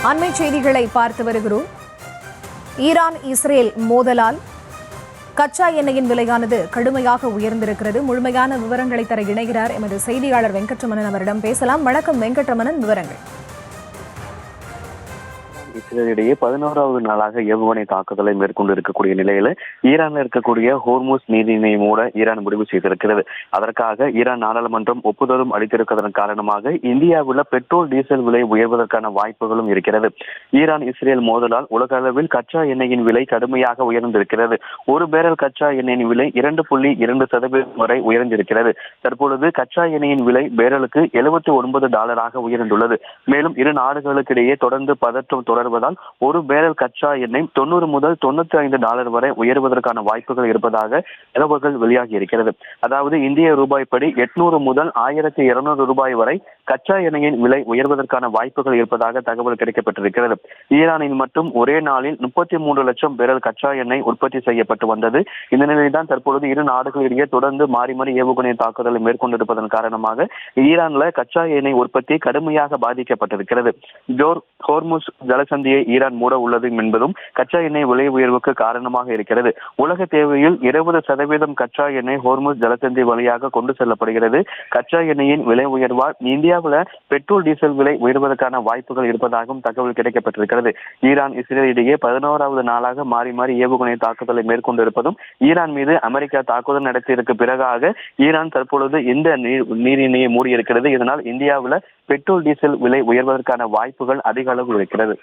அண்மை செய்திகளை பார்த்து வருகிறோம். ஈரான் இஸ்ரேல் மோதலால் கச்சா எண்ணெயின் விலையானது கடுமையாக உயர்ந்திருக்கிறது. முழுமையான விவரங்களை தர இணைகிறார் எமது செய்தியாளர் வெங்கட்ரமணன். அவரிடம் பேசலாம். வணக்கம் வெங்கட்ரமணன், விவரங்கள். இஸ்ரேலிடையே 11வது நாளாக ஏவுகணை தாக்குதலை மேற்கொண்டு இருக்கக்கூடிய நிலையில ஈரான்ல இருக்கக்கூடிய ஹோர்முஸ் நீரிணை மூட ஈரான் முடிவு செய்திருக்கிறது. அதற்காக ஈரான் நாடாளுமன்றம் ஒப்புதலும் அளித்திருப்பதன் காரணமாக இந்தியாவில் பெட்ரோல் டீசல் விலை உயர்வதற்கான வாய்ப்புகளும் இருக்கிறது. ஈரான் இஸ்ரேல் மோதலால் உலக அளவில் கச்சா எண்ணெயின் விலை கடுமையாக உயர்ந்திருக்கிறது. ஒரு பேரல் கச்சா எண்ணெயின் விலை 2.2% வரை உயர்ந்திருக்கிறது. தற்பொழுது கச்சா எண்ணெயின் விலை பேரலுக்கு $79 உயர்ந்துள்ளது. மேலும் இரு நாடுகளுக்கு இடையே தொடர்ந்து பதற்றம் தொடர்வதால் ஒரு பேரல் கச்சா எண்ணெய் $90 முதல் $95 வரை உயர்வதற்கான வாய்ப்புகள் இருப்பதாக தகவல்கள் வெளியாகி இருக்கிறது. அதாவது இந்திய ரூபாய் படி 800 முதல் 1200 ரூபாய் வரை கச்சா எண்ணெயின் விலை உயர்வதற்கான வாய்ப்புகள் இருப்பதாக தகவல் கிடைக்கப்பட்டிருக்கிறது. ஈரானில் மட்டும் ஒரே நாளில் 33 லட்சம் பேரல் கச்சா எண்ணெய் உற்பத்தி செய்யப்பட்டு வந்தது. இந்த நிலையில்தான் தற்பொழுது இரு நாடுகளிடையே தொடர்ந்து மாறி மாறி ஏவுகணை தாக்குதலை மேற்கொண்டிருப்பதன் காரணமாக ஈரான்ல கச்சா எண்ணெய் உற்பத்தி கடுமையாக பாதிக்கப்பட்டிருக்கிறது. ஹோர்முஸ் ஜலசந்தியை ஈரான் மூட உள்ளது என்பதும் கச்சா எண்ணெய் விலை உயர்வுக்கு காரணமாக இருக்கிறது. உலக தேவையில் 20% கச்சா எண்ணெய் ஹோர்முஸ் ஜலசந்தி வழியாக கொண்டு செல்லப்படுகிறது. கச்சா எண்ணெயின் விலை உயர்வால் இந்தியாவில் பெட்ரோல் டீசல் விலை உயர்வதற்கான வாய்ப்புகள் இருப்பதாகவும் தகவல் கிடைக்கப்பட்டிருக்கிறது. ஈரான் இஸ்ரேல் இடையே 11வது நாளாக மாறி மாறி ஏவுகணை தாக்குதலை மேற்கொண்டிருப்பதும் ஈரான் மீது அமெரிக்கா தாக்குதல் நடத்தியதற்கு பிறகாக ஈரான் தற்பொழுது இந்த நீரிணையை மூடியிருக்கிறது. இதனால் இந்தியாவில் பெட்ரோல் டீசல் விலை உயர்வதற்கான வாய்ப்புகள் அதிக அளவு இருக்கிறது.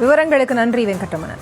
விவரங்களுக்கு நன்றி வெங்கட்ரமணன்.